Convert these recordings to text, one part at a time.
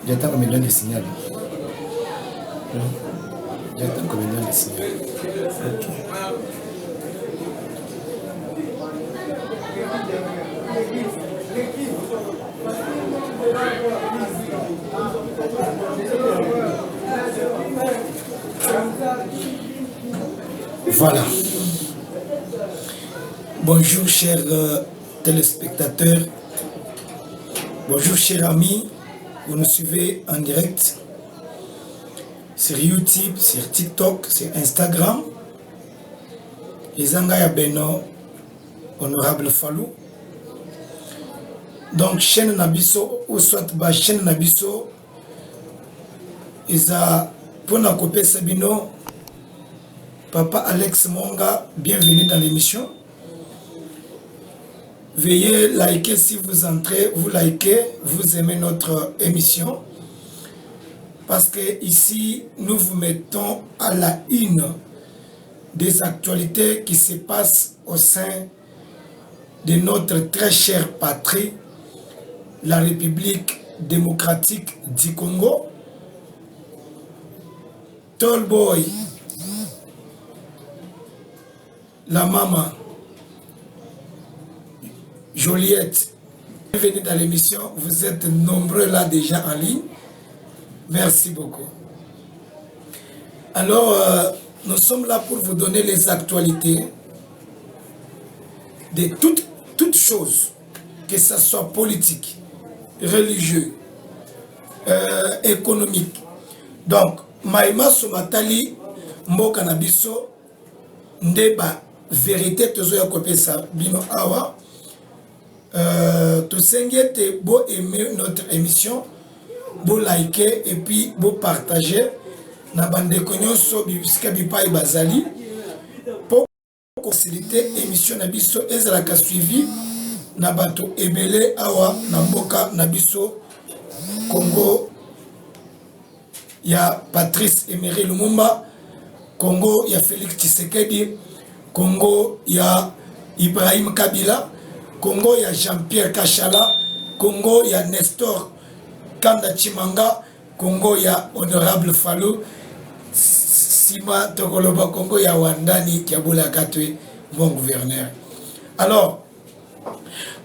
J'attends qu'on me donne des signaux. J'attends qu'on me donne des signaux. Ok. Voilà. Bonjour chers téléspectateurs. Bonjour chers amis. Vous nous suivez en direct sur YouTube, sur TikTok, sur Instagram. Izanga ya Beno, Honorable Fallou. Donc, chaîne Nabiso, ou soit ba chaîne Nabiso, Isa Pona Kopé Sabino, Papa Alex Monga, bienvenue dans l'émission. Veuillez liker si vous entrez, vous likez, vous aimez notre émission. Parce que ici, nous vous mettons à la une des actualités qui se passent au sein de notre très chère patrie, la République démocratique du Congo. Tallboy, la maman, Joliette, bienvenue dans l'émission. Vous êtes nombreux là déjà en ligne. Merci beaucoup. Alors, nous sommes là pour vous donner les actualités de toutes choses, que ce soit politique, religieux, économique. Donc, Maïma Somatali, Mboka Nabiso, Ndeba, vérité, Tozo Yakopesa, Bino Awa. Tout s'inquiète, beau aimer notre émission, beau liker et puis beau partager. Na bande konyonso biska bipai bazali pour faciliter émission Nabiso ezalaka suivi na bato ebele awa na mboka Nabiso Congo. Ya Patrice Emery Lumumba, Congo ya Félix Tshisekedi, Congo ya Ibrahim Kabila, Congo ya Jean-Pierre Kachala, Congo ya Nestor Kanda Chimanga, Congo ya Honorable Fallou, Sima Tokoloba, Congo ya Wandani Kiaboula Katwe, mon gouverneur. Alors,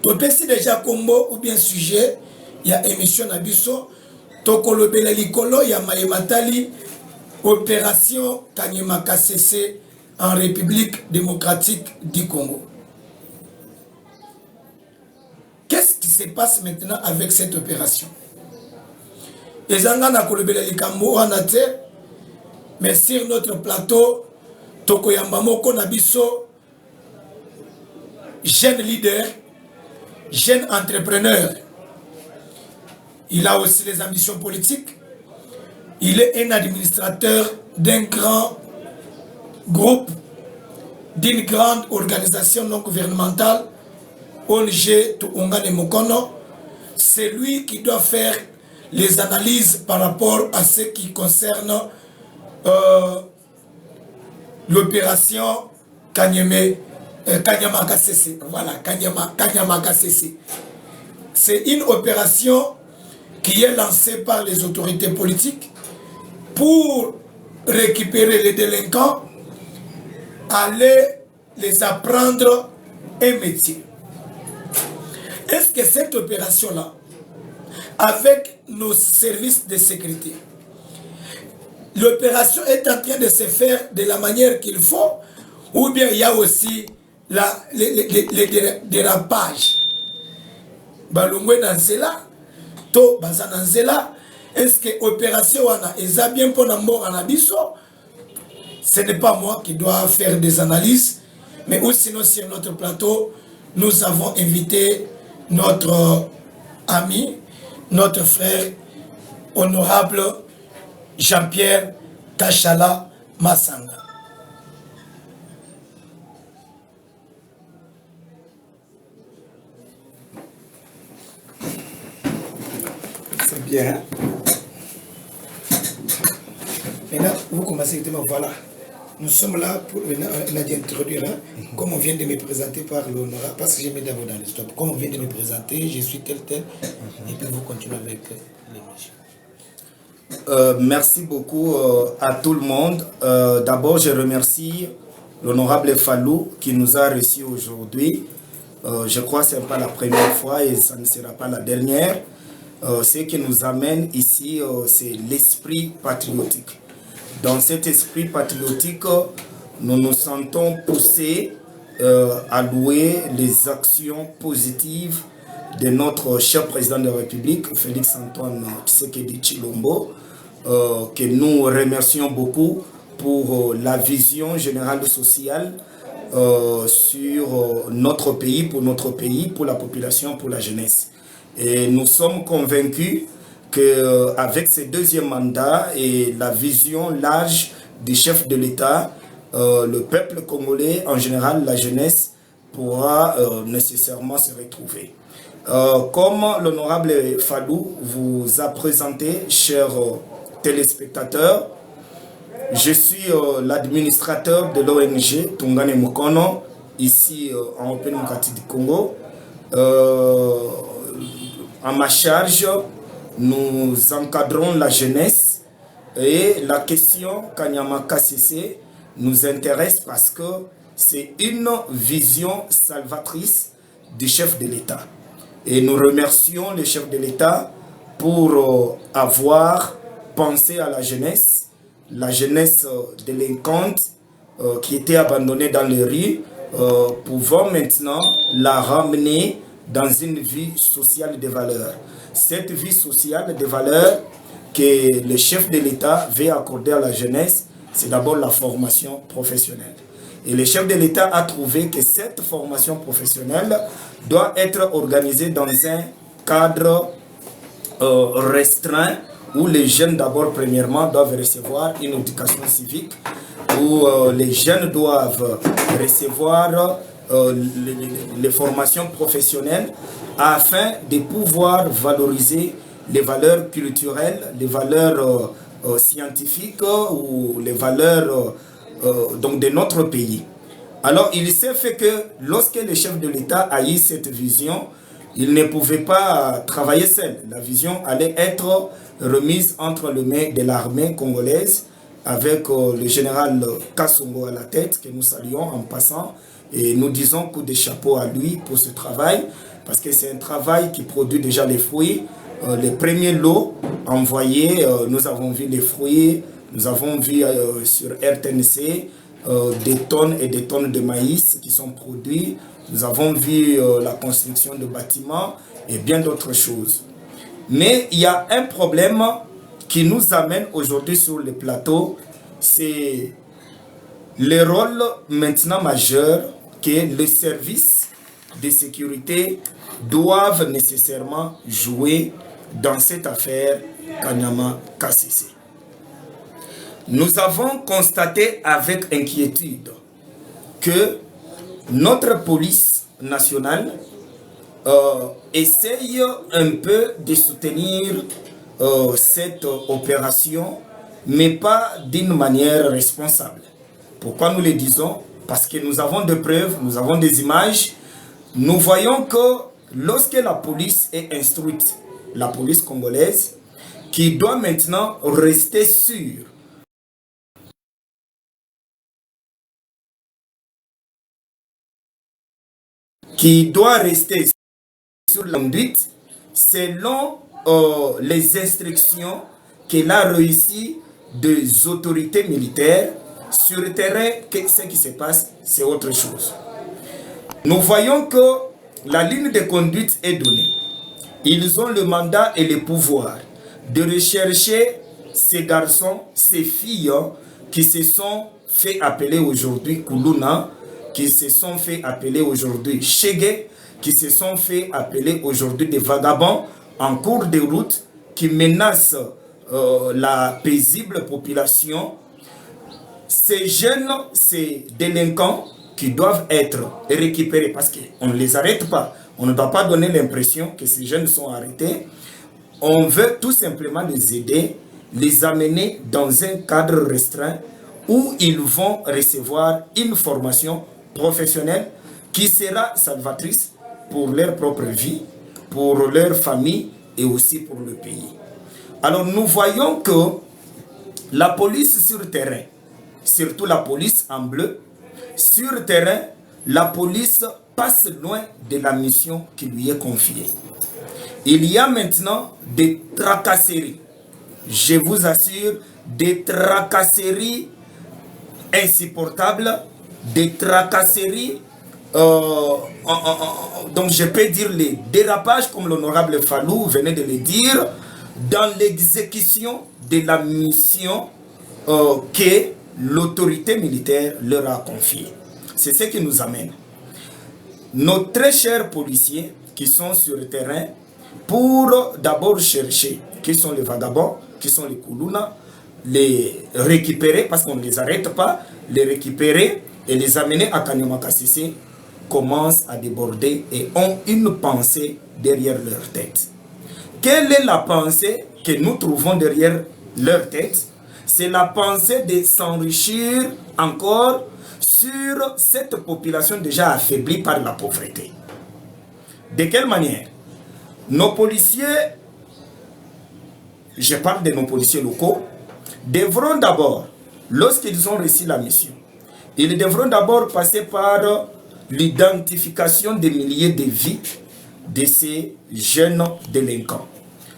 tu peux déjà combo ou bien sujet, il y a émission Nabiso, Tokolobela Likolo, il y a Maïmatali, opération Kanyemaka CC en République démocratique du Congo. Qu'est-ce qui se passe maintenant avec cette opération? Ezanga na kolobela likambo anate, mais sur notre plateau, Tokoyamba Moko Nabiso, jeune leader, jeune entrepreneur. Il a aussi les ambitions politiques. Il est un administrateur d'un grand groupe, d'une grande organisation non gouvernementale, ONG Tuungane Mokono. C'est lui qui doit faire les analyses par rapport à ce qui concerne l'opération Kanyamaka CC. Voilà, Kanyamaka CC. C'est une opération qui est lancée par les autorités politiques pour récupérer les délinquants, aller les apprendre un métier. Est-ce que cette opération-là, avec nos services de sécurité, l'opération est en train de se faire de la manière qu'il faut, ou bien il y a aussi les dérapages? Balungwe Nanzela, To Bazananzela, est-ce que l'opération est bien pour Nambo Anabiso? Ce n'est pas moi qui dois faire des analyses, mais aussi sinon sur notre plateau, nous avons invité notre ami, notre frère, honorable Jean-Pierre Kachala Massanga. C'est bien. Maintenant, vous commencez à dire, voilà, nous sommes là pour introduire, hein, comme on vient de me présenter par l'honorable, parce que j'ai mis d'abord dans le stop, comme on vient de me présenter, je suis tel, et puis vous continuez avec l'émission. Merci beaucoup à tout le monde. D'abord, je remercie l'honorable Fallou qui nous a reçus aujourd'hui. Je crois que ce n'est pas la première fois et ça ne sera pas la dernière. Ce qui nous amène ici, c'est l'esprit patriotique. Dans cet esprit patriotique, nous nous sentons poussés à louer les actions positives de notre cher président de la République, Félix-Antoine Tshisekedi Tshilombo, que nous remercions beaucoup pour la vision générale sociale sur notre pays, pour la population, pour la jeunesse. Et nous sommes convaincus qu'avec ce deuxième mandat et la vision large du chef de l'État, le peuple congolais, en général la jeunesse, pourra nécessairement se retrouver. Comme l'honorable Fallou vous a présenté, chers téléspectateurs, je suis l'administrateur de l'ONG Tungane Mukono, ici en République démocratique du Congo. À ma charge, nous encadrons la jeunesse et la question Kanyama Kassese nous intéresse parce que c'est une vision salvatrice du chef de l'État. Et nous remercions le chef de l'État pour avoir pensé à la jeunesse délinquante qui était abandonnée dans les rues, pouvant maintenant la ramener dans une vie sociale de valeur. Cette vie sociale de valeur que le chef de l'État veut accorder à la jeunesse, c'est d'abord la formation professionnelle. Et le chef de l'État a trouvé que cette formation professionnelle doit être organisée dans un cadre restreint où les jeunes d'abord premièrement doivent recevoir une éducation civique, où les jeunes doivent recevoir les formations professionnelles afin de pouvoir valoriser les valeurs culturelles, les valeurs scientifiques ou les valeurs donc de notre pays. Alors il s'est fait que lorsque le chef de l'État a eu cette vision, il ne pouvait pas travailler seul. La vision allait être remise entre les mains de l'armée congolaise avec le général Kassongo à la tête, que nous saluons en passant. Et nous disons coup de chapeau à lui pour ce travail, parce que c'est un travail qui produit déjà les fruits. Les premiers lots envoyés, nous avons vu les fruits, nous avons vu sur RTNC des tonnes et des tonnes de maïs qui sont produits. Nous avons vu la construction de bâtiments et bien d'autres choses. Mais il y a un problème qui nous amène aujourd'hui sur le plateau, c'est le rôle maintenant majeur que les services de sécurité doivent nécessairement jouer dans cette affaire Kanyama Kassese. Nous avons constaté avec inquiétude que notre police nationale essaye un peu de soutenir cette opération, mais pas d'une manière responsable. Pourquoi nous le disons? Parce que nous avons des preuves, nous avons des images. Nous voyons que lorsque la police est instruite, la police congolaise, qui doit maintenant rester sûre sur la conduite selon les instructions qu'elle a réussi des autorités militaires. Sur le terrain, ce qui se passe, c'est autre chose. Nous voyons que la ligne de conduite est donnée. Ils ont le mandat et le pouvoir de rechercher ces garçons, ces filles qui se sont fait appeler aujourd'hui Kuluna, qui se sont fait appeler aujourd'hui Chege, qui se sont fait appeler aujourd'hui des vagabonds en cours de route qui menacent la paisible population. Ces jeunes, ces délinquants qui doivent être récupérés parce qu'on ne les arrête pas. On ne doit pas donner l'impression que ces jeunes sont arrêtés. On veut tout simplement les aider les amener dans un cadre restreint où ils vont recevoir une formation professionnelle qui sera salvatrice pour leur propre vie, pour leur famille et aussi pour le pays. Alors nous voyons que la police sur terrain, surtout la police en bleu, sur terrain, la police passe loin de la mission qui lui est confiée. Il y a maintenant des tracasseries. Je vous assure, des tracasseries insupportables, des tracasseries, donc je peux dire les dérapages, comme l'honorable Fallou venait de le dire, dans l'exécution de la mission que l'autorité militaire leur a confiée. C'est ce qui nous amène. Nos très chers policiers qui sont sur le terrain pour d'abord chercher qui sont les vagabonds, qui sont les koulouna, les récupérer parce qu'on ne les arrête pas, les récupérer et les amener à Kanyama-Kassisi commencent à déborder et ont une pensée derrière leur tête. Quelle est la pensée que nous trouvons derrière leur tête? C'est la pensée de s'enrichir encore sur cette population déjà affaiblie par la pauvreté. De quelle manière? Nos policiers, je parle de nos policiers locaux, devront d'abord, lorsqu'ils ont reçu la mission, ils devront d'abord passer par l'identification des milliers de vies de ces jeunes délinquants.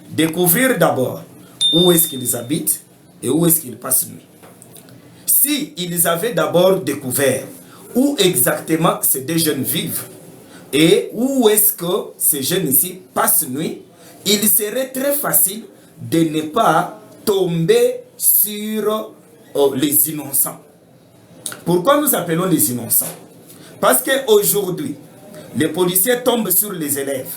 Découvrir d'abord où est-ce qu'ils habitent et où est-ce qu'ils passent nuit. Si ils avaient d'abord découvert où exactement ces deux jeunes vivent et où est-ce que ces jeunes ici passent nuit, il serait très facile de ne pas tomber sur les innocents. Pourquoi nous appelons les innocents? Parce qu'aujourd'hui, les policiers tombent sur les élèves,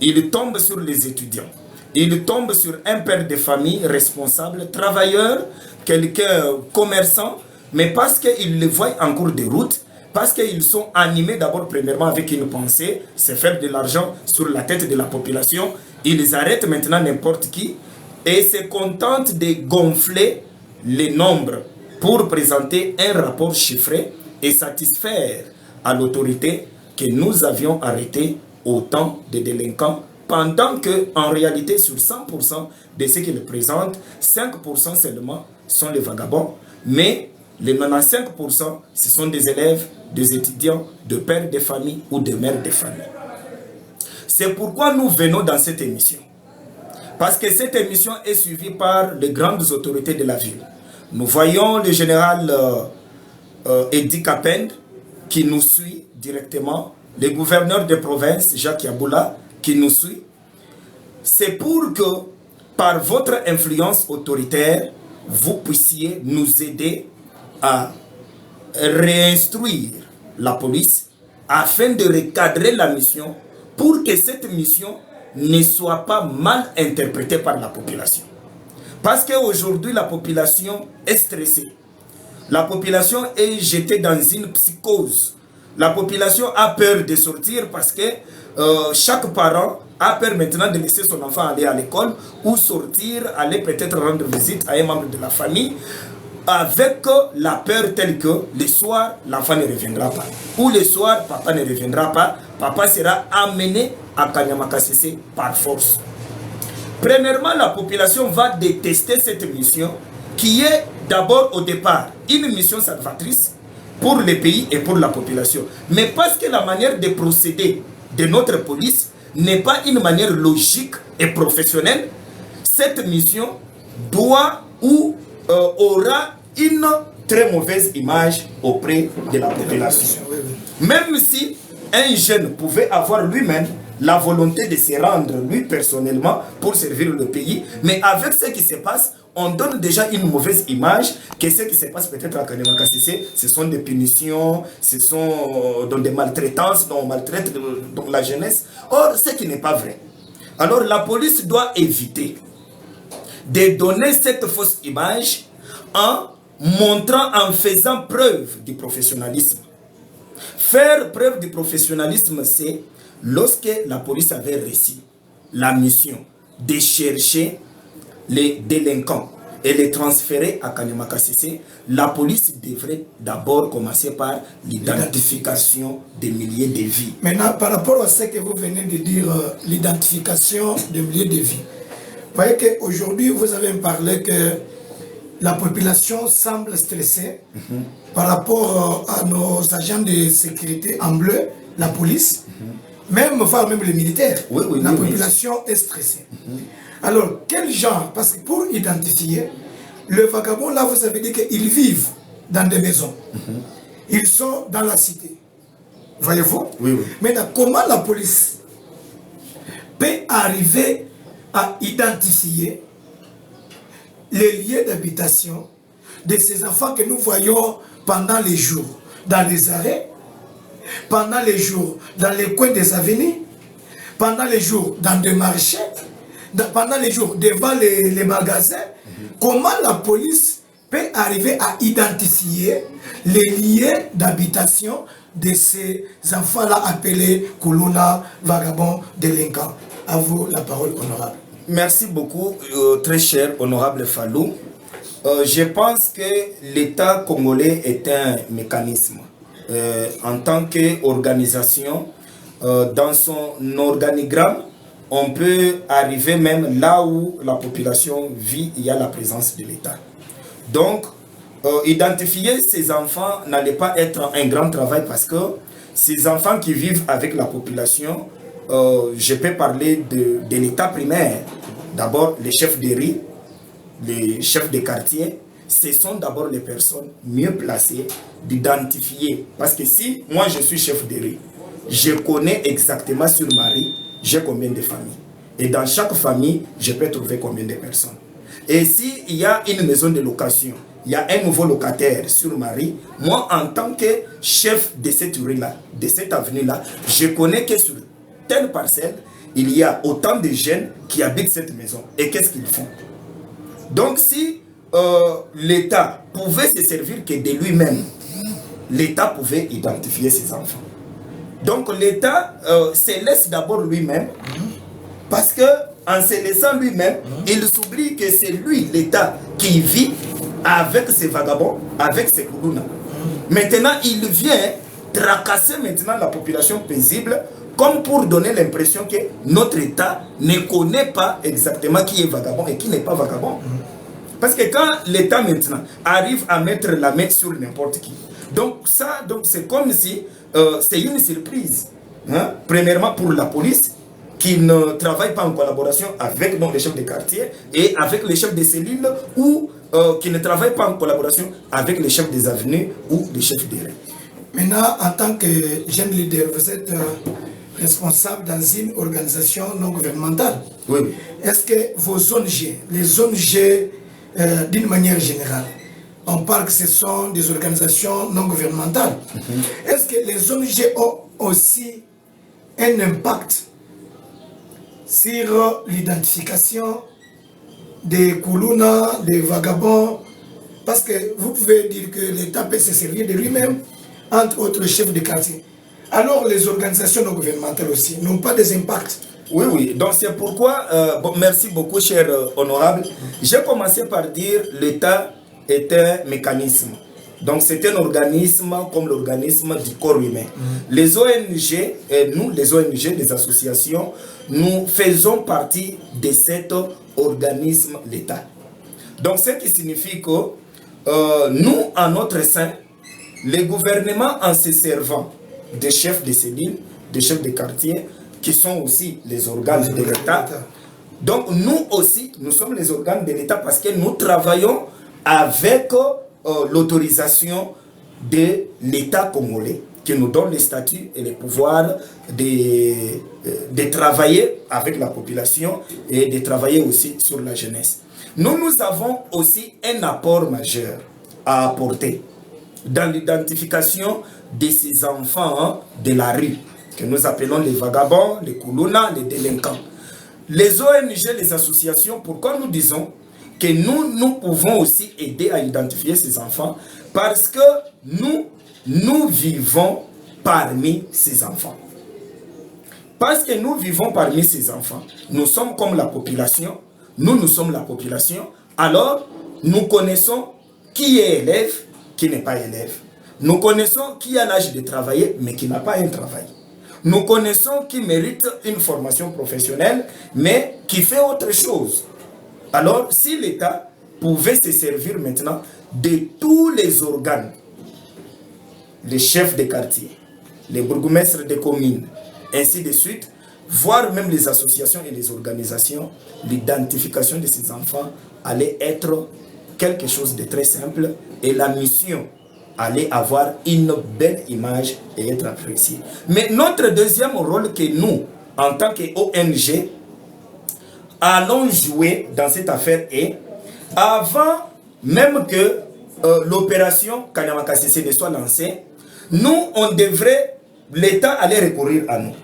ils tombent sur les étudiants, ils tombent sur un père de famille responsable, travailleur, quelqu'un commerçant, mais parce qu'ils le voient en cours de route, parce qu'ils sont animés d'abord premièrement avec une pensée, c'est faire de l'argent sur la tête de la population, ils arrêtent maintenant n'importe qui et se contentent de gonfler les nombres pour présenter un rapport chiffré et satisfaire à l'autorité que nous avions arrêté autant de délinquants, pendant que en réalité sur 100% de ceux qui le présentent, 5% seulement sont les vagabonds, mais les 95% ce sont des élèves, des étudiants, de pères de famille ou de mères de famille. C'est pourquoi nous venons dans cette émission. Parce que cette émission est suivie par les grandes autorités de la ville. Nous voyons le général Edi Kapend qui nous suit directement, le gouverneur de province Jacques Yaboula qui nous suit. C'est pour que par votre influence autoritaire, vous puissiez nous aider à réinstruire la police afin de recadrer la mission pour que cette mission ne soit pas mal interprétée par la population. Parce qu'aujourd'hui, la population est stressée. La population est jetée dans une psychose. La population a peur de sortir parce que chaque parent a peur maintenant de laisser son enfant aller à l'école ou sortir, aller peut-être rendre visite à un membre de la famille avec la peur telle que le soir, l'enfant ne reviendra pas. Ou le soir, papa ne reviendra pas. Papa sera amené à Kanyama-Kassisi par force. Premièrement, la population va détester cette mission qui est d'abord au départ une mission salvatrice pour le pays et pour la population. Mais parce que la manière de procéder de notre police n'est pas une manière logique et professionnelle, cette mission doit ou aura une très mauvaise image auprès de la population. Même si un jeune pouvait avoir lui-même la volonté de se rendre lui personnellement pour servir le pays, mais avec ce qui se passe, on donne déjà une mauvaise image que ce qui se passe peut-être à Kanyama-Kassisi, ce sont des punitions, ce sont dans des maltraitances, dont on maltraite dans la jeunesse. Or, ce qui n'est pas vrai. Alors, la police doit éviter de donner cette fausse image en montrant, en faisant preuve du professionnalisme. Faire preuve du professionnalisme, c'est lorsque la police avait reçu la mission de chercher les délinquants, et les transférer à Kanyama-Kasese, la police devrait d'abord commencer par l'identification des milliers de vies. Maintenant, par rapport à ce que vous venez de dire, l'identification des milliers de vies, vous voyez qu'aujourd'hui, vous avez parlé que la population semble stressée par rapport à nos agents de sécurité en bleu, la police, même, voire même les militaires. La population est stressée. Alors, quel genre? Parce que pour identifier, le vagabond, là, vous avez dit qu'ils vivent dans des maisons. Ils sont dans la cité. Voyez-vous? Maintenant, comment la police peut arriver à identifier les lieux d'habitation de ces enfants que nous voyons pendant les jours dans les arrêts, pendant les jours dans les coins des avenues, pendant les jours dans des marchés, pendant les jours devant les magasins? Comment la police peut arriver à identifier les lieux d'habitation de ces enfants-là appelés Kuluna, vagabonds, délinquants? À vous la parole, honorable. Merci beaucoup, très cher honorable Fallou. Je pense que l'État congolais est un mécanisme. En tant qu'organisation, dans son organigramme, on peut arriver même là où la population vit, il y a la présence de l'État. Donc, identifier ces enfants n'allait pas être un grand travail parce que ces enfants qui vivent avec la population, je peux parler de l'État primaire. D'abord, les chefs de riz, les chefs de quartier, ce sont d'abord les personnes mieux placées d'identifier. Parce que si moi je suis chef de riz, je connais exactement sur ma rue, j'ai combien de familles. Et dans chaque famille, je peux trouver combien de personnes. Et s'il y a une maison de location, il y a un nouveau locataire sur ma rue, moi en tant que chef de cette rue-là, de cette avenue-là, je connais que sur telle parcelle, il y a autant de jeunes qui habitent cette maison. Et qu'est-ce qu'ils font? Donc si l'État pouvait se servir que de lui-même, l'État pouvait identifier ses enfants. Donc l'État se laisse d'abord lui-même, parce que en se laissant lui-même, il s'oublie que c'est lui, l'État, qui vit avec ses vagabonds, avec ses Kuluna. Maintenant, il vient tracasser maintenant la population paisible, comme pour donner l'impression que notre État ne connaît pas exactement qui est vagabond et qui n'est pas vagabond. Parce que quand l'État maintenant arrive à mettre la main sur n'importe qui, donc c'est comme si c'est une surprise. Hein? Premièrement pour la police, qui ne travaille pas en collaboration avec les chefs de quartier et avec les chefs de cellules, ou qui ne travaille pas en collaboration avec les chefs des avenues ou les chefs des rues. Maintenant, en tant que jeune leader, vous êtes responsable dans une organisation non gouvernementale. Oui. Est-ce que vos ONG, les ONG d'une manière générale, on parle que ce sont des organisations non gouvernementales, est-ce que les ONG ont aussi un impact sur l'identification des Kuluna, des vagabonds? Parce que vous pouvez dire que l'État peut se servir de lui-même, entre autres chefs de quartier. Alors les organisations non gouvernementales aussi n'ont pas des impacts? Oui. Donc c'est pourquoi, merci beaucoup, cher honorable. J'ai commencé par dire l'État est un mécanisme. Donc c'est un organisme comme l'organisme du corps humain. Les ONG, nous, les ONG, les associations, nous faisons partie de cet organisme, l'État. Donc ce qui signifie que nous, en notre sein, les gouvernements, en se servant des chefs de cellules, des chefs de quartier, qui sont aussi les organes de l'État. Donc nous aussi, nous sommes les organes de l'État parce que nous travaillons avec l'autorisation de l'État congolais qui nous donne les statuts et les pouvoirs de travailler avec la population et de travailler aussi sur la jeunesse. Nous avons aussi un apport majeur à apporter dans l'identification de ces enfants de la rue, que nous appelons les vagabonds, les Kuluna, les délinquants. Les ONG, les associations, pourquoi nous disons que nous pouvons aussi aider à identifier ces enfants? Parce que nous vivons parmi ces enfants. Parce que nous vivons parmi ces enfants, nous sommes comme la population, nous sommes la population, alors nous connaissons qui est élève, qui n'est pas élève. Nous connaissons qui a l'âge de travailler, mais qui n'a pas un travail. Nous connaissons qui mérite une formation professionnelle, mais qui fait autre chose. Alors, si l'État pouvait se servir maintenant de tous les organes, les chefs de quartier, les bourgmestres des communes, ainsi de suite, voire même les associations et les organisations, l'identification de ces enfants allait être quelque chose de très simple et la mission allait avoir une belle image et être appréciée. Mais notre deuxième rôle que nous, en tant qu'ONG, allons jouer dans cette affaire est, avant même que l'opération Kanyama Kasese ne soit lancée, nous, on devrait, l'État allait recourir à nous.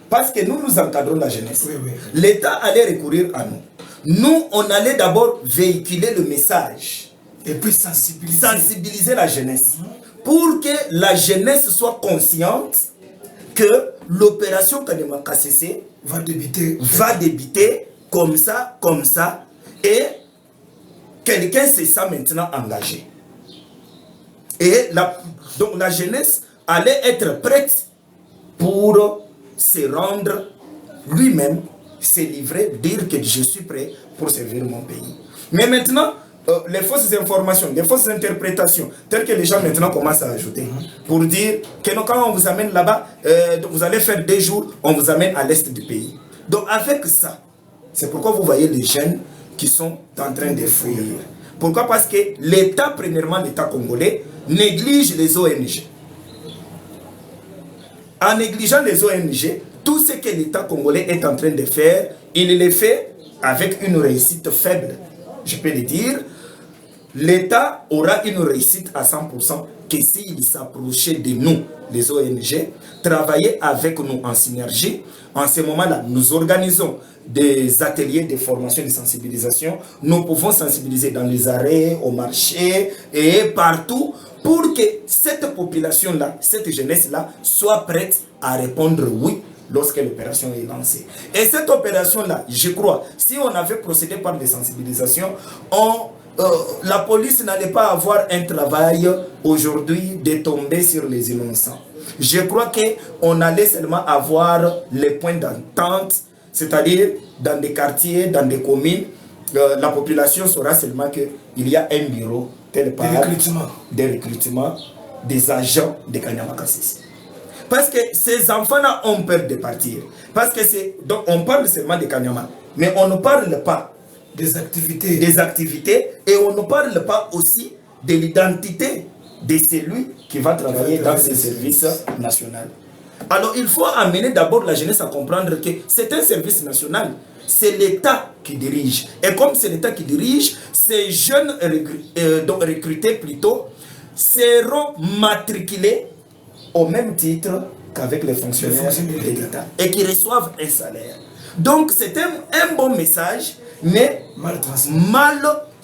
Parce que nous encadrons la jeunesse. Oui, oui. L'État allait recourir à nous. Nous, on allait d'abord véhiculer le message. Et puis sensibiliser la jeunesse. Pour que la jeunesse soit consciente que l'opération Kanyama Kasese va débuter comme ça. Et quelqu'un se sent maintenant engagé. Et donc la jeunesse allait être prête pour se rendre lui-même, se livrer, dire que je suis prêt pour servir mon pays. Mais maintenant, les fausses informations, les fausses interprétations, telles que les gens maintenant commencent à ajouter, pour dire que quand on vous amène là-bas, vous allez faire 2 jours, on vous amène à l'est du pays. Donc avec ça, c'est pourquoi vous voyez les jeunes qui sont en train de fuir. Pourquoi? Parce que l'État, premièrement, l'État congolais, néglige les ONG. En négligeant les ONG, tout ce que l'État congolais est en train de faire, il le fait avec une réussite faible. Je peux le dire, l'État aura une réussite à 100% que s'il s'approchait de nous, les ONG, travailler avec nous en synergie. En ce moment-là, nous organisons des ateliers de formation et de sensibilisation. Nous pouvons sensibiliser dans les arrêts, au marché et partout pour que cette population-là, cette jeunesse-là, soit prête à répondre oui lorsque l'opération est lancée. Et cette opération-là, je crois, si on avait procédé par des sensibilisations, la police n'allait pas avoir un travail aujourd'hui de tomber sur les innocents. Je crois qu'on allait seulement avoir les points d'entente, c'est-à-dire dans des quartiers, dans des communes, la population saura seulement qu'il y a un bureau tel part de recrutement des agents de Kanyama Kasese. Parce que ces enfants-là ont peur de partir. Parce que donc on parle seulement de Kanyama, mais on ne parle pas des activités et on ne parle pas aussi de l'identité de celui qui va travailler dans ce service national. Alors il faut amener d'abord la jeunesse à comprendre que c'est un service national. C'est l'État qui dirige. Et comme c'est l'État qui dirige, ces jeunes recrutés plutôt seront matriculés au même titre qu'avec les fonctionnaires de l'État et qui reçoivent un salaire. Donc c'est un bon message, mais mal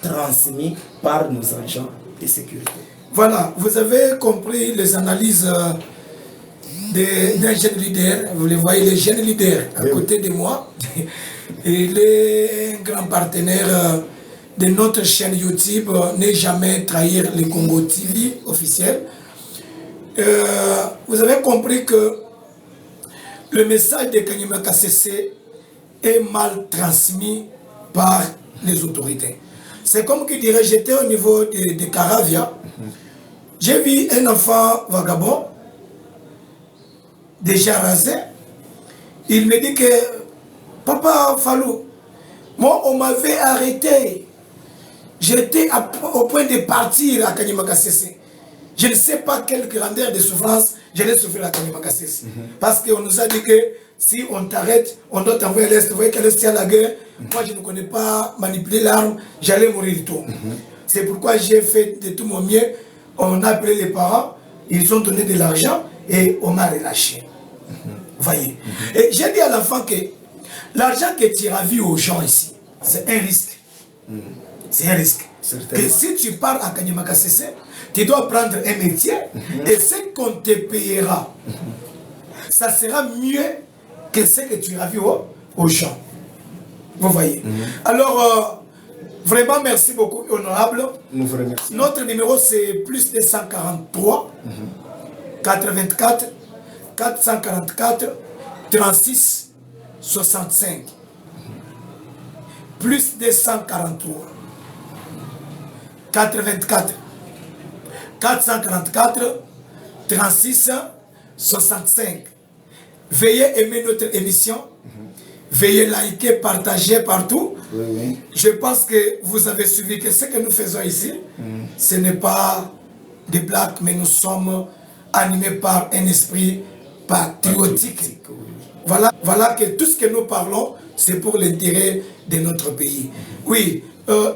transmis par nos agents de sécurité. Voilà, vous avez compris les analyses d'un jeune leader. Vous les voyez, les jeunes leaders à côté de moi. Il est un grand partenaire de notre chaîne YouTube, Ne jamais trahir le Congo TV officiel. Vous avez compris que le message de Kanyama Kasese est mal transmis par les autorités. C'est comme qui dirait, j'étais au niveau de Caravia, j'ai vu un enfant vagabond, déjà rasé, il me dit que Papa Fallou, moi on m'avait arrêté, j'étais au point de partir à Kanyama Kasese. Je ne sais pas quelle grandeur de souffrance j'allais souffrir à Kanyama Kasese. Parce qu'on nous a dit que si on t'arrête, on doit t'envoyer à l'Est. Vous voyez qu'à l'Est, il y a la guerre. Moi, je ne connais pas manipuler l'arme. J'allais mourir du tout. C'est pourquoi j'ai fait de tout mon mieux. On a appelé les parents. Ils ont donné de l'argent et on m'a relâché. Vous voyez. Et j'ai dit à l'enfant que l'argent que tu as vu aux gens ici, c'est un risque. C'est un risque. Que si tu pars à Kanyama Kasese, tu dois prendre un métier et ce qu'on te payera, ça sera mieux que ce que tu as vu aux gens. Vous voyez. Alors, Vraiment, merci beaucoup, honorable. Nous vous remercions. Notre numéro, c'est plus 243 84 444 36 65. Plus 243 84 444 36 65. Veuillez aimer notre émission. Veuillez liker, partager partout. Oui, oui. Je pense que vous avez suivi que ce que nous faisons ici, ce n'est pas des blagues, mais nous sommes animés par un esprit patriotique. Voilà que tout ce que nous parlons, c'est pour l'intérêt de notre pays. Oui,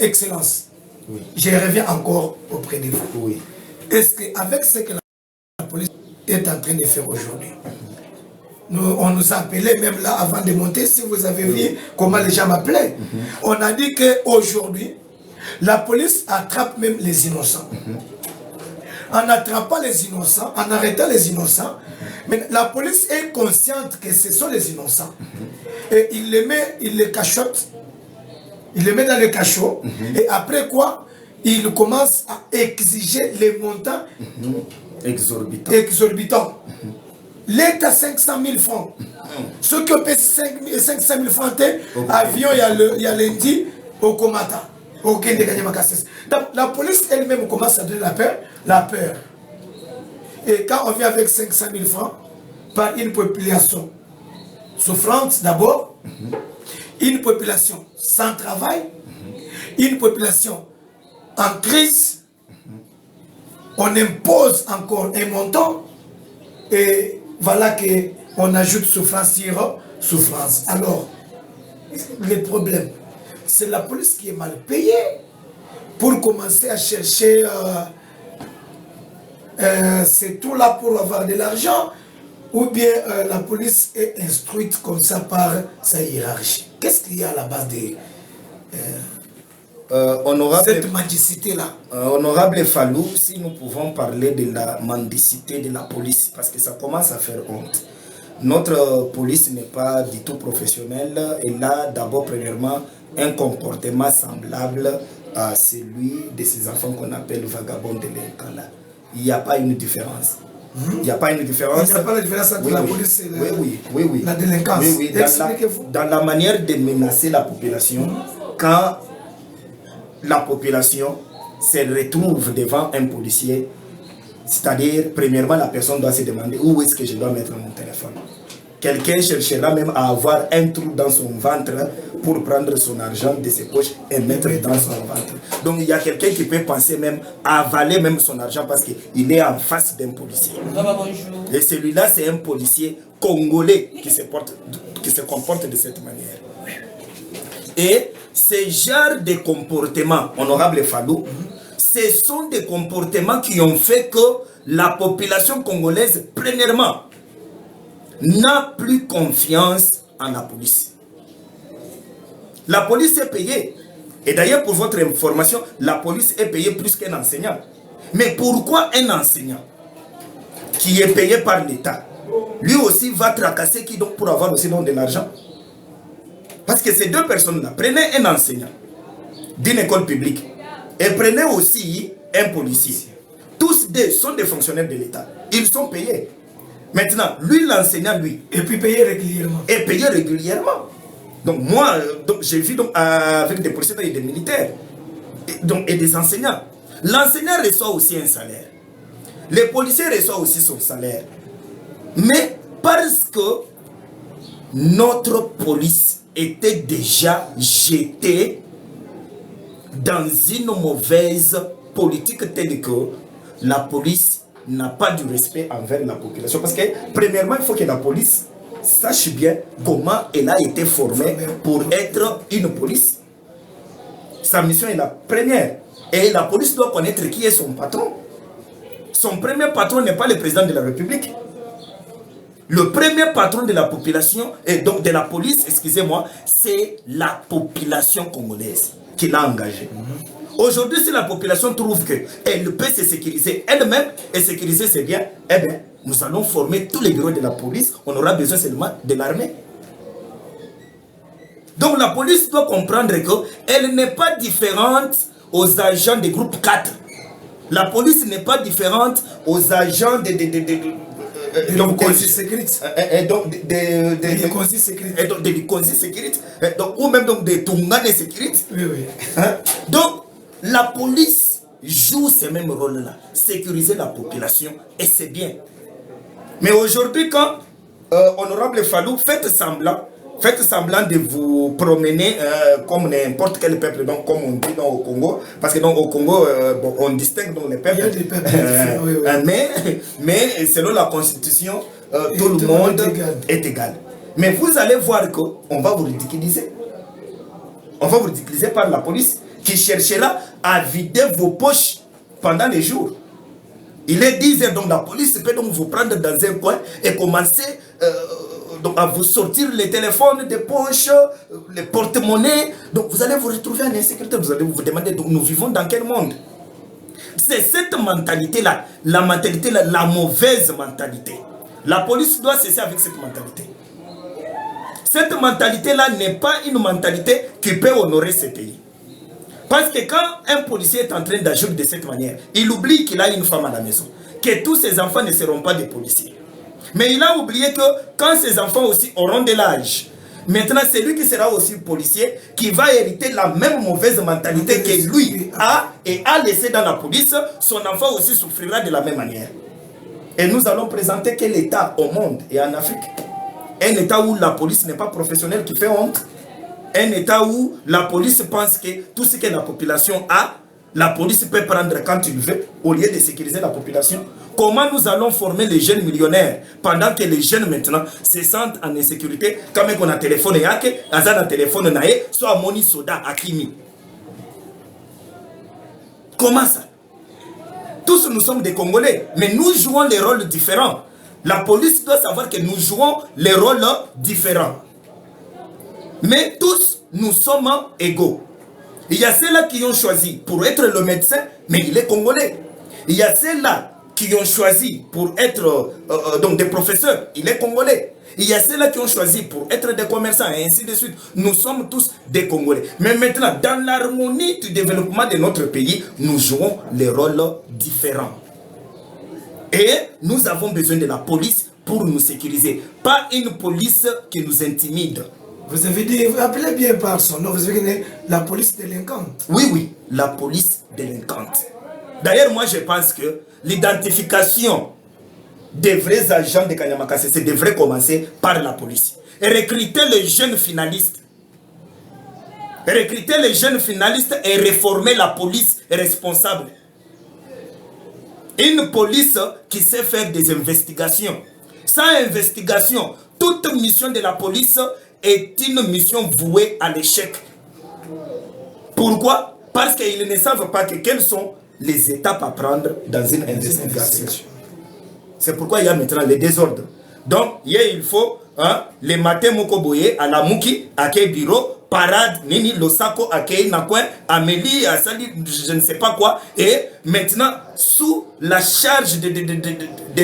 Excellence, Oui. je reviens encore auprès de vous. Oui. Est-ce qu'avec ce que la police est en train de faire aujourd'hui, on nous appelait même là avant de monter, si vous avez vu comment les gens m'appelaient. On a dit qu'aujourd'hui, la police attrape même les innocents. En n'attrapant les innocents, en arrêtant les innocents, mais la police est consciente que ce sont les innocents. Et il les cachotte, il les met dans le cachot, et après quoi, il commence à exiger les montants exorbitants. L'État 500 000 francs. Ceux qui paient 500 000 francs, avion, il y a lundi au Komata. La police elle-même commence à donner la peur. Et quand on vient avec 500 000 francs, par une population souffrante d'abord, une population sans travail, une population en crise, on impose encore un montant et voilà qu'on ajoute souffrance sur souffrance. Alors, le problème, c'est la police qui est mal payée pour commencer à chercher c'est tout là pour avoir de l'argent, ou bien la police est instruite comme ça par sa hiérarchie. Qu'est-ce qu'il y a à la base de cette mendicité-là? Honorable Fallou, si nous pouvons parler de la mendicité de la police, parce que ça commence à faire honte. Notre police n'est pas du tout professionnelle. Elle a d'abord, premièrement, un comportement semblable à celui de ces enfants qu'on appelle vagabonds délinquants. Il n'y a pas une différence. Il n'y a pas une différence. Il n'y a pas de différence entre la police et la délinquance. Oui, oui. Dans la manière de menacer la population, quand la population se retrouve devant un policier, c'est-à-dire, premièrement, la personne doit se demander où est-ce que je dois mettre mon téléphone. Quelqu'un cherchera même à avoir un trou dans son ventre pour prendre son argent de ses poches et mettre dans son ventre. Donc il y a quelqu'un qui peut penser même à avaler même son argent parce qu'il est en face d'un policier. Et celui-là, c'est un policier congolais qui se comporte de cette manière. Et ce genre de comportement, honorable Fallou, ce sont des comportements qui ont fait que la population congolaise, premièrement, n'a plus confiance en la police. La police est payée. Et d'ailleurs, pour votre information, la police est payée plus qu'un enseignant. Mais pourquoi un enseignant qui est payé par l'État, lui aussi va tracasser qui donc pour avoir aussi de l'argent? Parce que ces deux personnes-là, prenez un enseignant d'une école publique et prenez aussi un policier. Tous deux sont des fonctionnaires de l'État. Ils sont payés. Maintenant, lui, l'enseignant, lui, et puis payé régulièrement. Et payé régulièrement. Donc moi, j'ai vu avec des policiers et des militaires et des enseignants. L'enseignant reçoit aussi un salaire. Les policiers reçoivent aussi son salaire. Mais parce que notre police était déjà jetée dans une mauvaise politique telle que la police n'a pas du respect envers la population. Parce que, premièrement, il faut que la police sache bien comment elle a été formée pour être une police. Sa mission est la première. Et la police doit connaître qui est son patron. Son premier patron n'est pas le président de la République. Le premier patron de la population, et donc de la police, excusez-moi, c'est la population congolaise qui l'a engagé. Aujourd'hui, si la population trouve qu'elle peut se sécuriser elle-même, et sécuriser ses biens, eh bien, nous allons former tous les bureaux de la police, on aura besoin seulement de l'armée. Donc la police doit comprendre qu'elle n'est pas différente aux agents des groupes 4. La police n'est pas différente aux agents des conseils sécurité, ou même donc des Tungane sécurité. Oui, oui. Donc la police joue ce même rôle-là, sécuriser la population, et c'est bien. Mais aujourd'hui, quand honorable Fallou, faites semblant de vous promener comme n'importe quel peuple, donc comme on dit au Congo, parce que donc, au Congo, bon, on distingue donc les peuples. Il y a des peuples oui, oui. Mais selon la constitution, tout le monde est égal. Mais vous allez voir qu'on va vous ridiculiser. On va vous ridiculiser par la police qui cherchera à vider vos poches pendant les jours. Il est 10 heures, donc la police peut donc vous prendre dans un coin et commencer donc à vous sortir les téléphones des poches, les porte-monnaies. Donc vous allez vous retrouver en insécurité. Vous allez vous demander, donc nous vivons dans quel monde? C'est cette mentalité-là, la mauvaise mentalité. La police doit cesser avec cette mentalité. Cette mentalité-là n'est pas une mentalité qui peut honorer ce pays. Parce que quand un policier est en train d'agir de cette manière, il oublie qu'il a une femme à la maison, que tous ses enfants ne seront pas des policiers. Mais il a oublié que quand ses enfants aussi auront de l'âge, maintenant c'est lui qui sera aussi policier, qui va hériter la même mauvaise mentalité que lui a et a laissé dans la police, son enfant aussi souffrira de la même manière. Et nous allons présenter quel état au monde et en Afrique? Un état où la police n'est pas professionnelle qui fait honte. Un état où la police pense que tout ce que la population a, la police peut prendre quand il veut, au lieu de sécuriser la population. Comment nous allons former les jeunes millionnaires pendant que les jeunes maintenant se sentent en insécurité quand même on a téléphone et a téléphone naé, soit Moni Soda Akimi. Comment ça? Tous nous sommes des Congolais, mais nous jouons les rôles différents. La police doit savoir que nous jouons les rôles différents. Mais tous, nous sommes égaux. Il y a ceux-là qui ont choisi pour être le médecin, mais il est congolais. Il y a ceux-là qui ont choisi pour être donc des professeurs, il est congolais. Il y a ceux-là qui ont choisi pour être des commerçants et ainsi de suite. Nous sommes tous des Congolais. Mais maintenant, dans l'harmonie du développement de notre pays, nous jouons les rôles différents. Et nous avons besoin de la police pour nous sécuriser. Pas une police qui nous intimide. Vous avez dit, vous appelez bien par son nom, vous avez dit la police délinquante. Oui, oui, la police délinquante. D'ailleurs, moi je pense que l'identification des vrais agents de Kanyama Kasese devrait commencer par la police. Et recruter les jeunes finalistes. Recruter les jeunes finalistes et réformer la police responsable. Une police qui sait faire des investigations. Sans investigation, toute mission de la police est une mission vouée à l'échec. Pourquoi? Parce qu'ils ne savent pas quelles sont les étapes à prendre dans une investigation. C'est pourquoi il y a maintenant les désordres. Donc, il faut les matins mokoboye à la Muki, à quel bureau, parade, nini, losako, à quel nakwen, Amélie, à Sali, je ne sais pas quoi. Et maintenant, sous la charge de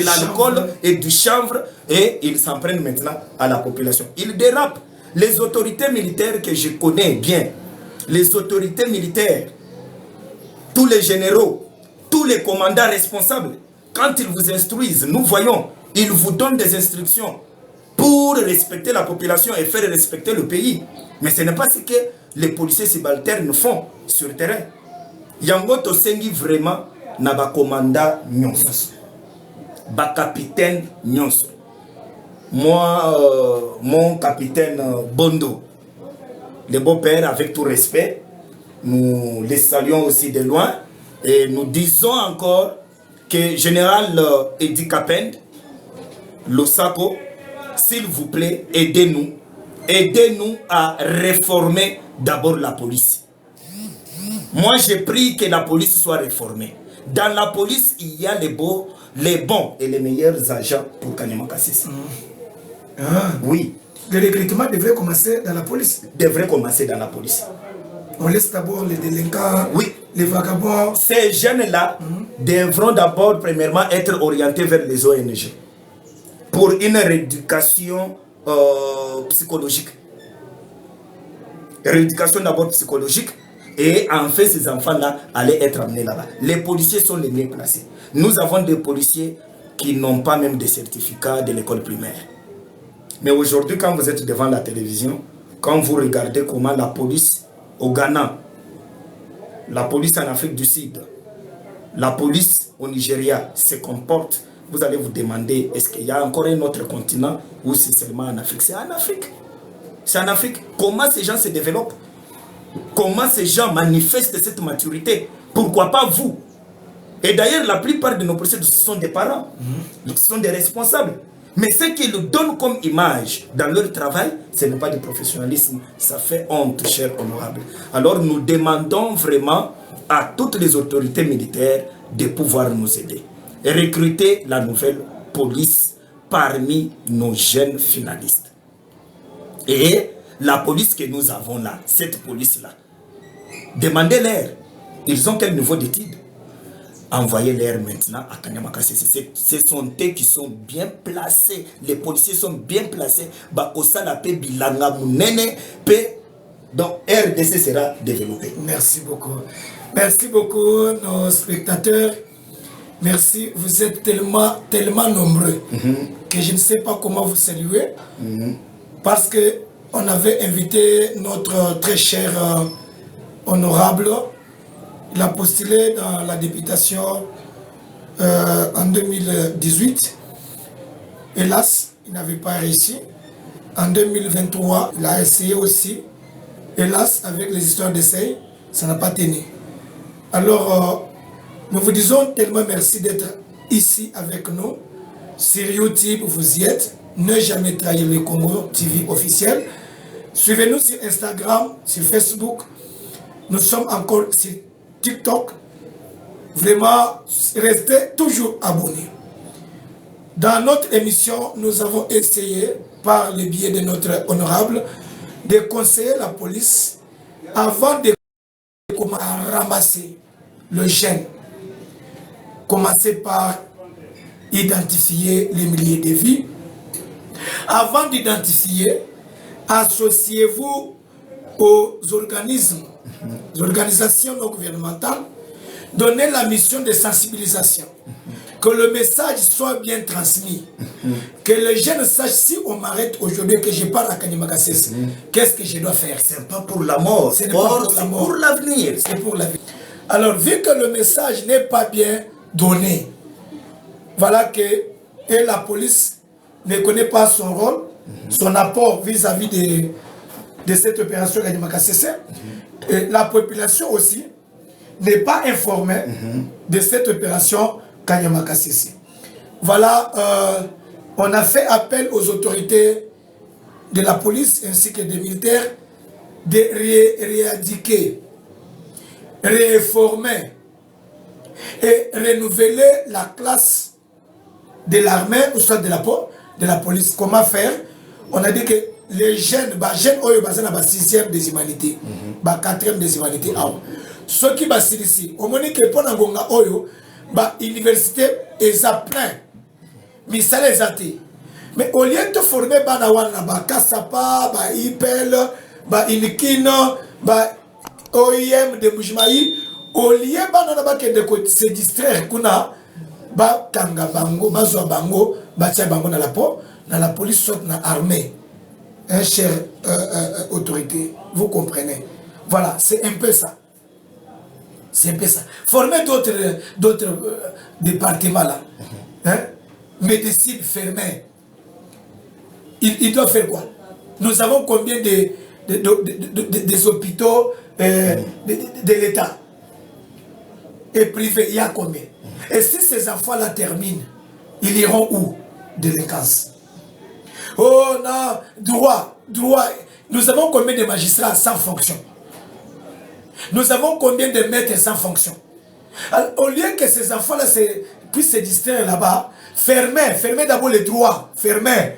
l'alcool et du chanvre, et ils s'en prennent maintenant à la population. Ils dérapent. Les autorités militaires que je connais bien, les autorités militaires, tous les généraux, tous les commandants responsables, quand ils vous instruisent, nous voyons, ils vous donnent des instructions pour respecter la population et faire respecter le pays. Mais ce n'est pas ce que les policiers subalternes font sur le terrain. Yango Tosengi vraiment na ba commandant nyonso, ba capitaine nyonso. Moi, mon capitaine Bondo, le beau-père, avec tout respect, nous les saluons aussi de loin et nous disons encore que Général Edi Kapend, Losako, s'il vous plaît, aidez-nous. Aidez-nous à réformer d'abord la police. Moi, j'ai pris que la police soit réformée. Dans la police, il y a les bons et les meilleurs agents pour Kanyama Kasese. Oui. Le recrutement devrait commencer dans la police. Devrait commencer dans la police. On laisse d'abord les délinquants, oui, les vagabonds. Ces jeunes-là devront d'abord, premièrement, être orientés vers les ONG pour une rééducation psychologique. rééducation d'abord psychologique, et en fait, ces enfants-là allaient être amenés là-bas. Les policiers sont les mieux placés. Nous avons des policiers qui n'ont pas même de certificat de l'école primaire. Mais aujourd'hui, quand vous êtes devant la télévision, quand vous regardez comment la police au Ghana, la police en Afrique du Sud, la police au Nigeria se comporte, vous allez vous demander, est-ce qu'il y a encore un autre continent ou c'est seulement en Afrique? C'est en Afrique. C'est en Afrique. Comment ces gens se développent? Comment ces gens manifestent cette maturité? Pourquoi pas vous? Et d'ailleurs, la plupart de nos policiers, ce sont des parents, ce sont des responsables. Mais ce qu'ils nous donnent comme image dans leur travail, ce n'est pas du professionnalisme. Ça fait honte, cher honorable. Alors nous demandons vraiment à toutes les autorités militaires de pouvoir nous aider. Et recruter la nouvelle police parmi nos jeunes finalistes. Et la police que nous avons là, cette police-là, demandez-leur, ils ont quel niveau d'études? Envoyez-les maintenant à Kanyamaka. Ce sont eux qui sont bien placés. Les policiers sont bien placés. Donc RDC sera développé. Merci beaucoup. Merci beaucoup, nos spectateurs. Merci. Vous êtes tellement nombreux que je ne sais pas comment vous saluer. Parce que on avait invité notre très cher honorable. Il a postulé dans la députation en 2018. Hélas, il n'avait pas réussi. En 2023, il a essayé aussi. Hélas, avec les histoires d'essai, ça n'a pas tenu. Alors, nous vous disons tellement merci d'être ici avec nous. Sur YouTube, vous y êtes. Ne jamais trahir le Congo TV officiel. Suivez-nous sur Instagram, sur Facebook. Nous sommes encore sur TikTok. Vraiment, restez toujours abonnés. Dans notre émission, nous avons essayé, par le biais de notre honorable, de conseiller la police avant de ramasser le jeune. Commencez par identifier les milliers de vies. Avant d'identifier, associez-vous aux organismes, aux organisations non gouvernementales, donnez la mission de sensibilisation, que le message soit bien transmis, que les jeunes sachent si on m'arrête aujourd'hui, que je pars à Kanyamakassese, qu'est-ce que je dois faire? Ce n'est pas pour la mort, c'est pour l'avenir. C'est pour l'avenir. Alors, vu que le message n'est pas bien donné, voilà que et la police ne connaît pas son rôle, son apport vis-à-vis de cette opération Kanyamakassese, et la population aussi n'est pas informée de cette opération Kanyamakassese. Voilà, on a fait appel aux autorités de la police ainsi que des militaires de rééduquer, réformer et renouveler la classe de l'armée ou soit de la police. Comment faire? On a dit que les jeunes, jeunes oyo basé na 6e des humanités, 4e des humanités. Ceux qui basent ici, au moment que pour ngonga oyo, université est à plein, mais ça les a été. Mais au lieu de former banawana, Kassapa, IPEL, Inikino, OIM de Moujimaï, au lieu de se distraire, kuna kanga bango, bazwa bango, batia bango na la police, soit na armée. Hein, chère autorité, vous comprenez. Voilà, c'est un peu ça. C'est un peu ça. Former d'autres départements là. Hein? Médecine fermée. Il doit faire quoi? Nous avons combien des hôpitaux de l'État et privés? Il y a combien? Et si ces enfants-là terminent, ils iront où? Délinquance. Oh non, droit. Nous avons combien de magistrats sans fonction? Nous avons combien de maîtres sans fonction? Alors, au lieu que ces enfants-là puissent se distraire là-bas, fermez d'abord les droits, fermez.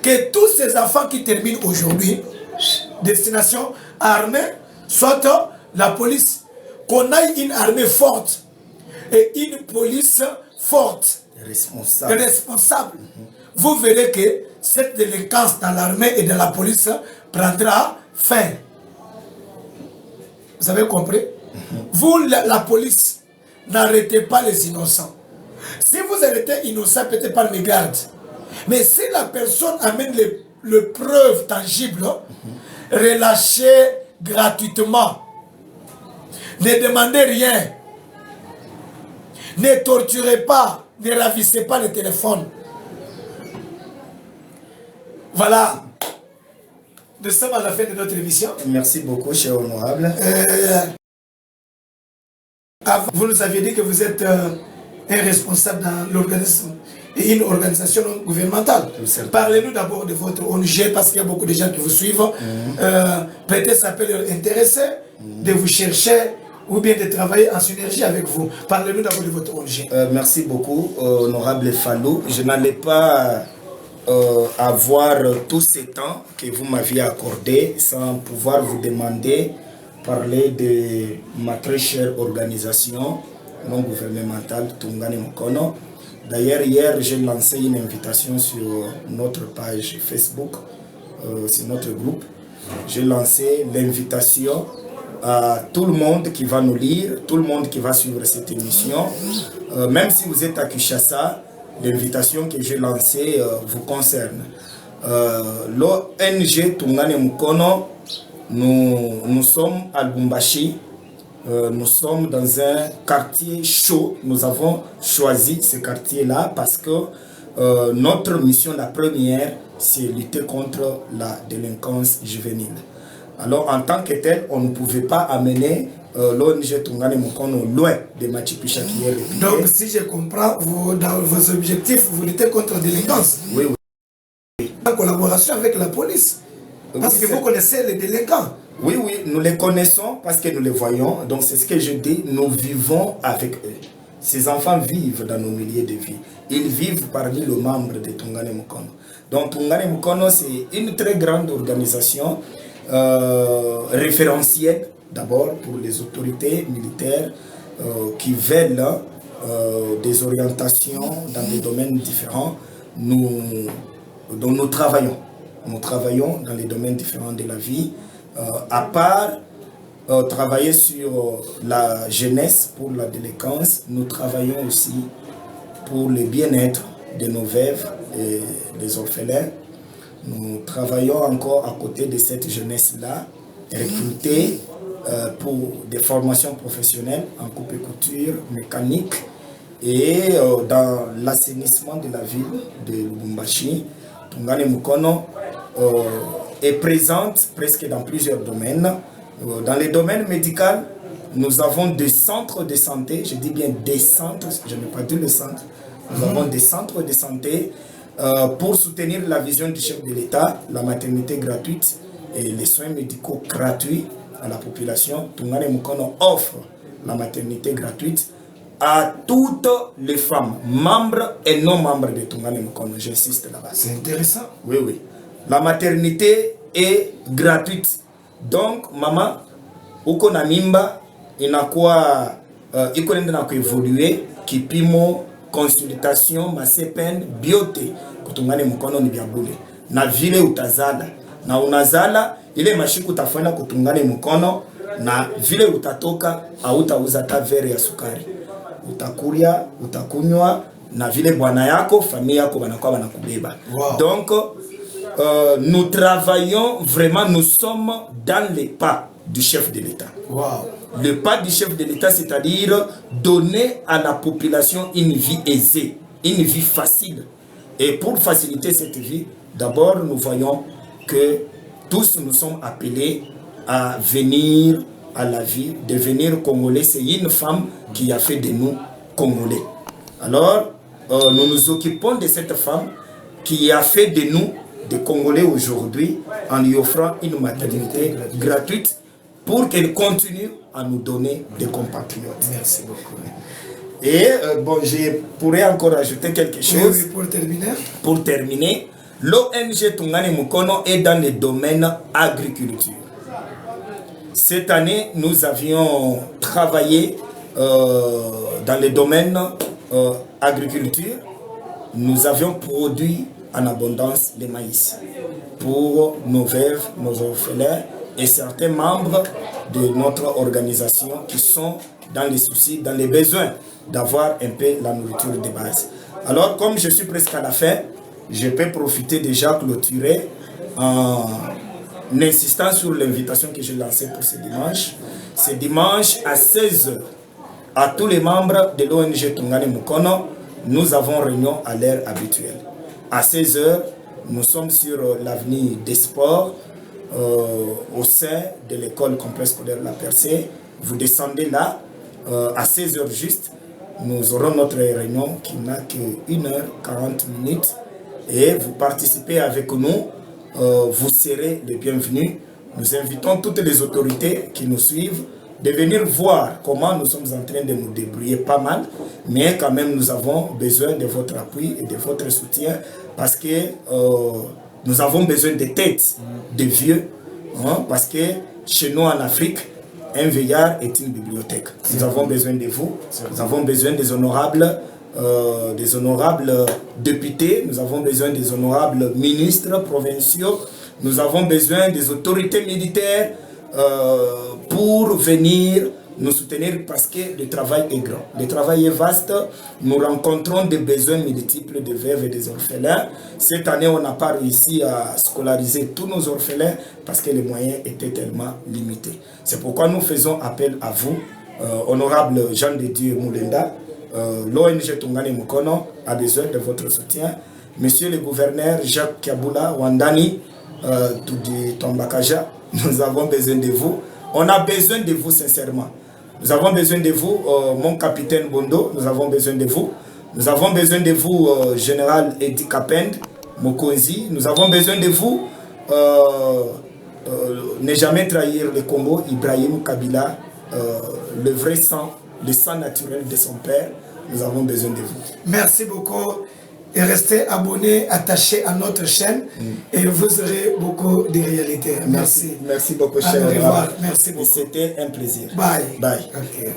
Que tous ces enfants qui terminent aujourd'hui, destination armée, soit la police, qu'on ait une armée forte et une police forte, responsable. Vous verrez que cette délinquance dans l'armée et dans la police prendra fin. Vous avez compris? Vous, la police, n'arrêtez pas les innocents. Si vous arrêtez innocent, peut-être par mégarde. Mais si la personne amène les preuves tangibles, relâchez gratuitement. Ne demandez rien. Ne torturez pas. Ne ravissez pas le téléphone. Voilà. Nous sommes à la fin de notre émission. Merci beaucoup, cher honorable. Vous nous aviez dit que vous êtes un responsable dans l'organisme et une organisation non gouvernementale. Parlez-nous d'abord de votre ONG parce qu'il y a beaucoup de gens qui vous suivent. Peut-être ça peut leur intéresser de vous chercher ou bien de travailler en synergie avec vous. Parlez-nous d'abord de votre ONG. Merci beaucoup, honorable Fallou. Je n'allais pas avoir tout ce temps que vous m'aviez accordé sans pouvoir vous demander parler de ma très chère organisation non gouvernementale Tungane Mukono. D'ailleurs, hier, j'ai lancé une invitation sur notre page Facebook, sur notre groupe. J'ai lancé l'invitation à tout le monde qui va nous lire, tout le monde qui va suivre cette émission. Même si vous êtes à Kinshasa, l'invitation que j'ai lancée vous concerne. L'ONG Tungane Mukono, nous sommes à Lubumbashi. Nous sommes dans un quartier chaud. Nous avons choisi ce quartier-là parce que notre mission, la première, c'est lutter contre la délinquance juvénile. Alors, en tant que tel, on ne pouvait pas amener l'ONG Tungane Mukono loin de Machu Picchu qui est réputé. Donc, si je comprends, dans vos objectifs, vous luttez contre la délinquance. Oui, oui. En collaboration avec la police. Parce que vous connaissez les délinquants. Oui, oui, nous les connaissons parce que nous les voyons. Donc, c'est ce que je dis, nous vivons avec eux. Ces enfants vivent dans nos milliers de vies. Ils vivent parmi les membres de Tungane Mukono. Donc, Tungane Mukono, c'est une très grande organisation référentielle, d'abord pour les autorités militaires qui veulent des orientations dans des domaines différents. Dont nous travaillons. Nous travaillons dans les domaines différents de la vie. À part travailler sur la jeunesse pour la délinquance, nous travaillons aussi pour le bien-être de nos veuves et des orphelins. Nous travaillons encore à côté de cette jeunesse-là, recrutée pour des formations professionnelles en coupe et couture, mécanique et dans l'assainissement de la ville de Lubumbashi. Tungane Mukono est présente presque dans plusieurs domaines. Dans les domaines médicaux, nous avons des centres de santé, je dis bien des centres, je n'ai pas dit le centre, nous avons des centres de santé pour soutenir la vision du chef de l'État, la maternité gratuite et les soins médicaux gratuits à la population. Tungane Mukono offre la maternité gratuite à toutes les femmes, membres et non membres de Tungane Mukono, j'insiste là-bas. C'est intéressant. Oui, oui. La maternité est gratuite. Donc, maman, uko na mimba, inakuwa iko nenda na kuevolue, kipimo, consultation, masepen, biote, kutungane Mukono ni biabule. Na vile utazala. Na unazala, ile mashiku utafanya kutungane Mukono, na vile utatoka, hautauza ta vere ya sukari. Utakulia, utakunywa, na vile bwana yako, familia yako banakuwa banakubeba. Wow. Donc, nous travaillons vraiment, nous sommes dans les pas du chef de l'État. Wow. Le pas du chef de l'État, c'est-à-dire donner à la population une vie aisée, une vie facile. Et pour faciliter cette vie, d'abord nous voyons que tous nous sommes appelés à venir à la vie, devenir Congolais. C'est une femme qui a fait de nous Congolais. Alors, nous nous occupons de cette femme qui a fait de nous des Congolais aujourd'hui en lui offrant une maternité gratuite pour qu'elle continue à nous donner des compatriotes. Merci beaucoup. Et bon, je pourrais encore ajouter quelque chose. Oui, pour terminer. Pour terminer, l'ONG Tungane Mukono est dans le domaine agriculture. Cette année, nous avions travaillé dans le domaine agriculture. Nous avions produit en abondance le maïs pour nos veuves, nos orphelins et certains membres de notre organisation qui sont dans les soucis, dans les besoins d'avoir un peu la nourriture de base. Alors, comme je suis presque à la fin, je peux profiter déjà clôturer en insistant sur l'invitation que j'ai lancée pour ce dimanche. Ce dimanche à 16h, à tous les membres de l'ONG Tongane Mukono, nous avons réunion à l'heure habituelle. À 16h, nous sommes sur l'avenue des Sports, au sein de l'école complexe scolaire La Percée. Vous descendez là, à 16h juste, nous aurons notre réunion qui n'a que 1h40 et vous participez avec nous, vous serez les bienvenus. Nous invitons toutes les autorités qui nous suivent de venir voir comment nous sommes en train de nous débrouiller pas mal, mais quand même nous avons besoin de votre appui et de votre soutien parce que nous avons besoin de têtes, de vieux, hein, parce que chez nous en Afrique, un vieillard est une bibliothèque. Nous avons besoin de vous, nous avons besoin des honorables députés, nous avons besoin des honorables ministres provinciaux, nous avons besoin des autorités militaires pour venir nous soutenir parce que le travail est grand, le travail est vaste, nous rencontrons des besoins multiples de veuves et des orphelins. Cette année, on n'a pas réussi à scolariser tous nos orphelins parce que les moyens étaient tellement limités. C'est pourquoi nous faisons appel à vous, honorable Jean de Dieu Moulenda. L'ONG Tongane Mukono a besoin de votre soutien. Monsieur le gouverneur Jacques Kiaboula Wandani, Tudi Tombakaja, nous avons besoin de vous. On a besoin de vous sincèrement. Nous avons besoin de vous, mon capitaine Bondo, nous avons besoin de vous. Nous avons besoin de vous, général Edi Kapend, Mokonzi. Nous avons besoin de vous, ne jamais trahir le Congo, Ibrahim Kabila, le vrai sang, le sang naturel de son père. Nous avons besoin de vous. Merci beaucoup. Et restez abonnés, attachés à notre chaîne et vous aurez beaucoup de réalités. Merci. Merci beaucoup, cher. Au revoir. Merci beaucoup. C'était un plaisir. Bye. Bye. Okay.